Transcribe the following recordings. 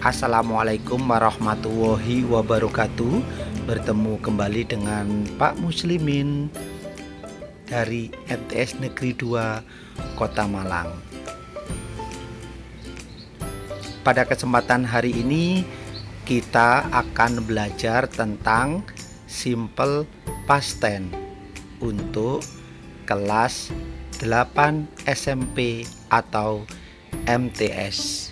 Assalamualaikum warahmatullahi wabarakatuh. Bertemu kembali dengan Pak Muslimin dari MTS Negeri 2 Kota Malang. Pada kesempatan hari ini kita akan belajar tentang simple past tense untuk kelas 8 SMP atau MTS.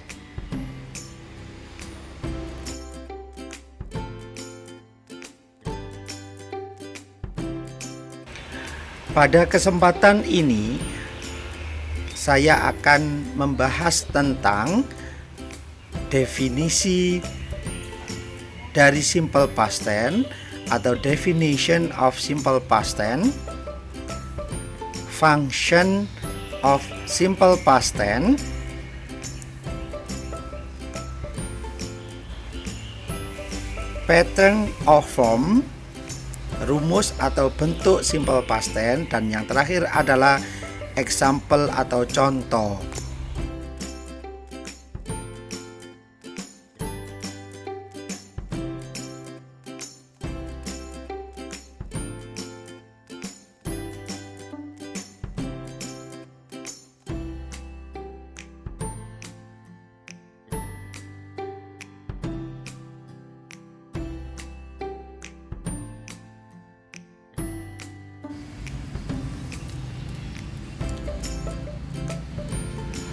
Pada kesempatan ini saya akan membahas tentang definisi dari simple past tense atau definition of simple past tense, function of simple past tense, pattern of form, rumus atau bentuk simple past tense, dan yang terakhir adalah example atau contoh.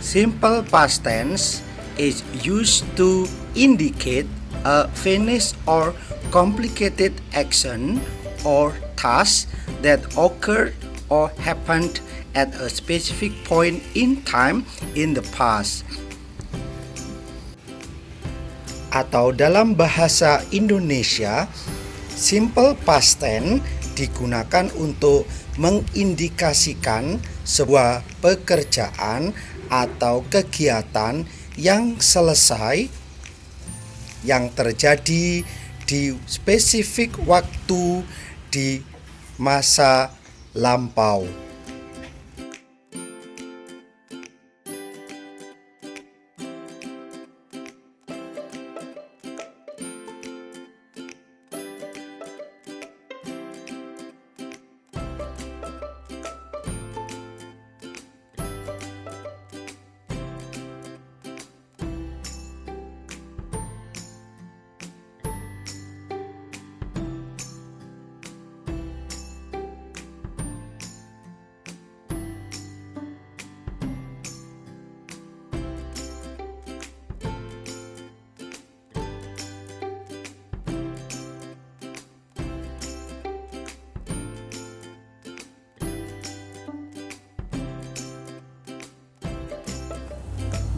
Simple past tense is used to indicate a finished or complicated action or task that occurred or happened at a specific point in time in the past. Atau dalam bahasa Indonesia, simple past tense digunakan untuk mengindikasikan sebuah pekerjaan atau kegiatan yang selesai, yang terjadi di spesifik waktu di masa lampau.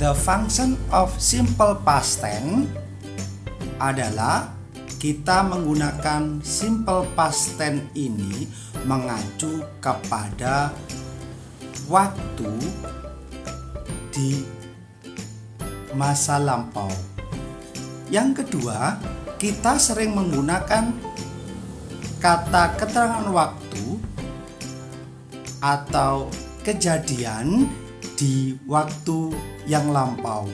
The function of simple past tense adalah kita menggunakan simple past tense ini mengacu kepada waktu di masa lampau. Yang kedua, kita sering menggunakan kata keterangan waktu atau kejadian di waktu yang lampau.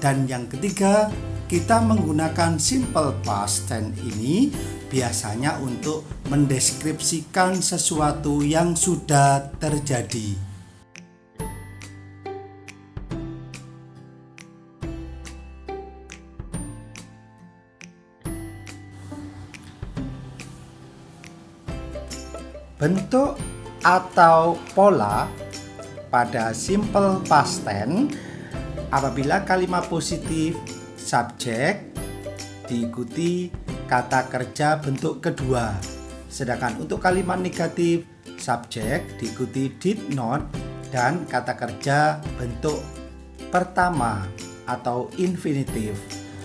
Dan yang ketiga, kita menggunakan simple past tense ini biasanya untuk mendeskripsikan sesuatu yang sudah terjadi. Bentuk atau pola pada simple past tense apabila kalimat positif subjek diikuti kata kerja bentuk kedua, sedangkan untuk kalimat negatif subjek diikuti did not dan kata kerja bentuk pertama atau infinitif.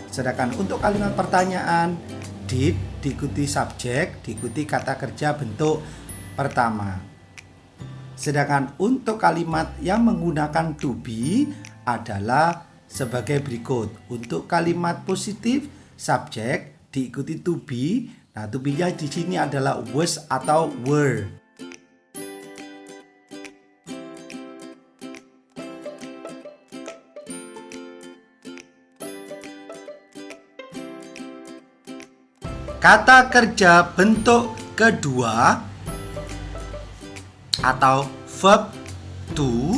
Sedangkan untuk kalimat pertanyaan did diikuti subjek diikuti kata kerja bentuk pertama. Sedangkan untuk kalimat yang menggunakan to be adalah sebagai berikut. Untuk kalimat positif subjek diikuti to be. Nah, to be-nya di sini adalah was atau were. Kata kerja bentuk kedua atau verb to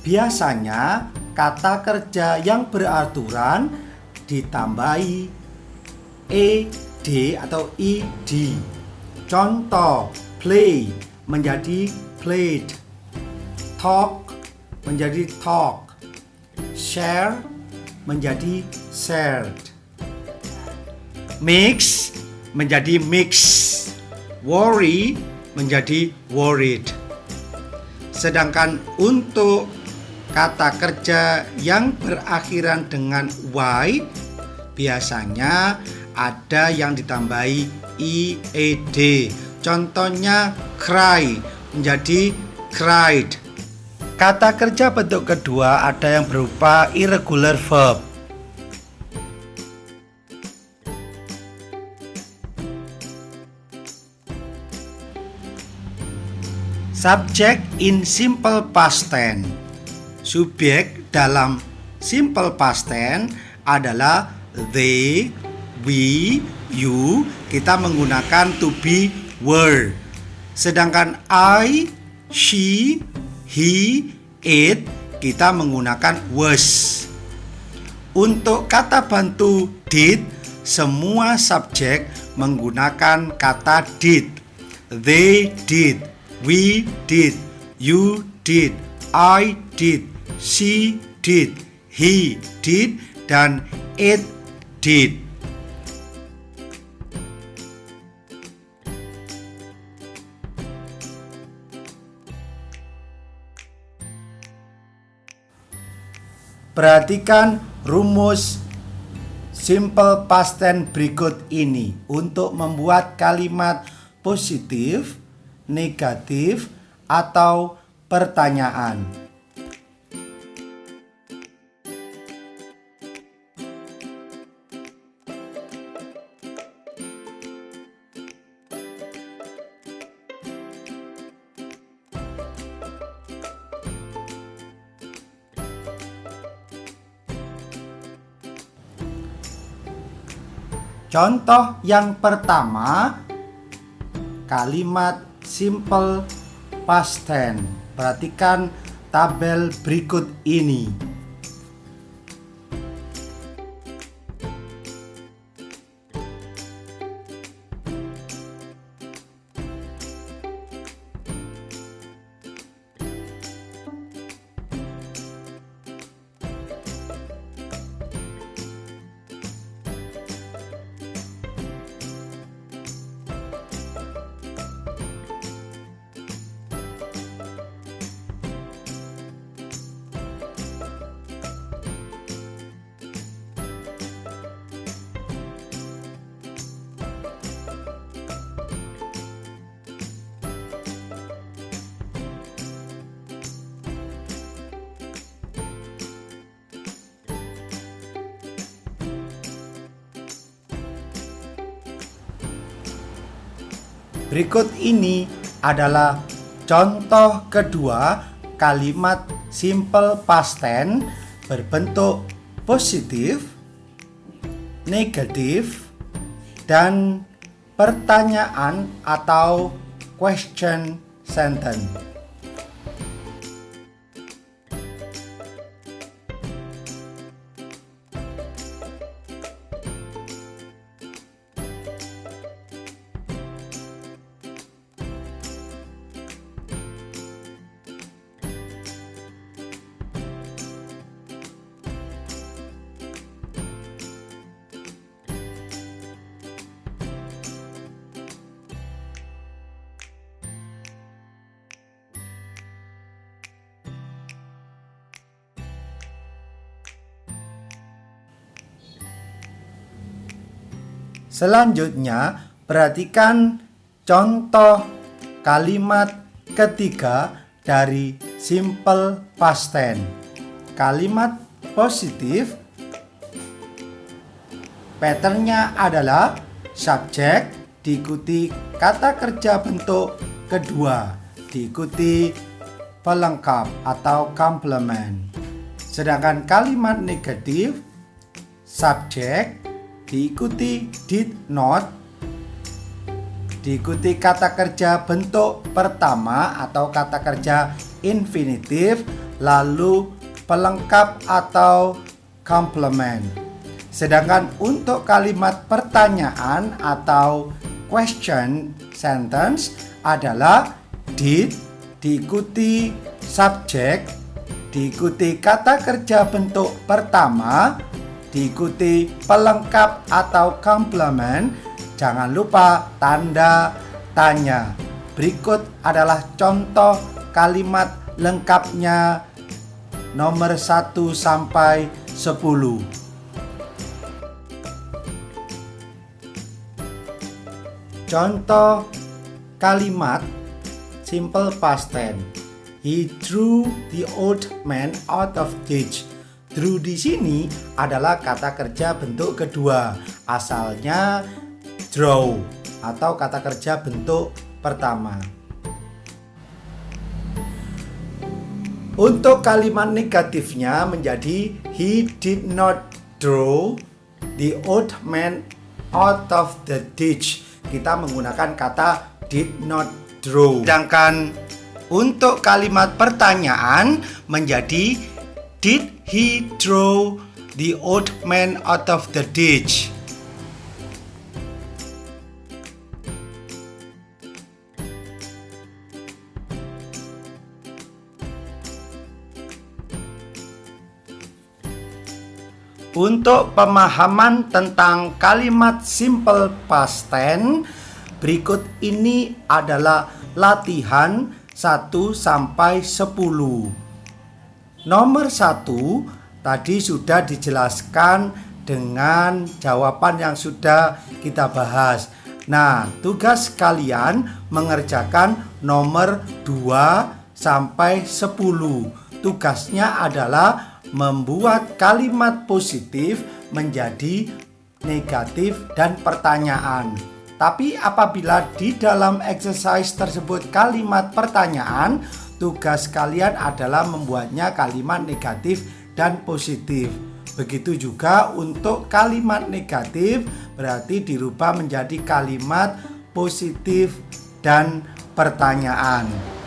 biasanya kata kerja yang beraturan ditambahi ed atau ed. Contoh, play menjadi played, talk menjadi talk, share menjadi shared, mix menjadi mix, worry menjadi worried. Sedangkan untuk kata kerja yang berakhiran dengan y biasanya ada yang ditambahi ied. Contohnya cry menjadi cried. Kata kerja bentuk kedua ada yang berupa irregular verb. Subject in simple past tense. Subjek dalam simple past tense adalah they, we, you. Kita menggunakan to be, were. Sedangkan I, she, he, it kita menggunakan was. Untuk kata bantu did, semua subjek menggunakan kata did. They did, we did, you did, I did, she did, he did, dan it did. Perhatikan rumus simple past tense berikut ini untuk membuat kalimat positif, negatif, atau pertanyaan. Contoh yang pertama, kalimat simple past tense. Perhatikan tabel berikut ini. Berikut ini adalah contoh kedua kalimat simple past tense berbentuk positif, negatif, dan pertanyaan atau question sentence. Selanjutnya, perhatikan contoh kalimat ketiga dari simple past tense. Kalimat positif, patternnya adalah subjek diikuti kata kerja bentuk kedua, diikuti pelengkap atau complement. Sedangkan kalimat negatif, subjek diikuti did not, diikuti kata kerja bentuk pertama atau kata kerja infinitif, lalu pelengkap atau complement. Sedangkan untuk kalimat pertanyaan atau question sentence adalah did diikuti subjek, diikuti kata kerja bentuk pertama, diikuti pelengkap atau complement. Jangan lupa tanda tanya. Berikut adalah contoh kalimat lengkapnya nomor 1 sampai 10. Contoh kalimat simple past tense. He drew the old man out of ditch. Drew di sini adalah kata kerja bentuk kedua. Asalnya draw atau kata kerja bentuk pertama. Untuk kalimat negatifnya menjadi he did not draw the old man out of the ditch. Kita menggunakan kata did not draw. Sedangkan untuk kalimat pertanyaan menjadi did he draw the old man out of the ditch? Untuk pemahaman tentang kalimat simple past tense, berikut ini adalah latihan 1 sampai 10. Nomor 1 tadi sudah dijelaskan dengan jawaban yang sudah kita bahas. Nah, tugas kalian mengerjakan nomor 2 sampai 10. Tugasnya adalah membuat kalimat positif menjadi negatif dan pertanyaan. Tapi apabila di dalam exercise tersebut kalimat pertanyaan, tugas kalian adalah membuatnya kalimat negatif dan positif. Begitu juga untuk kalimat negatif berarti dirubah menjadi kalimat positif dan pertanyaan.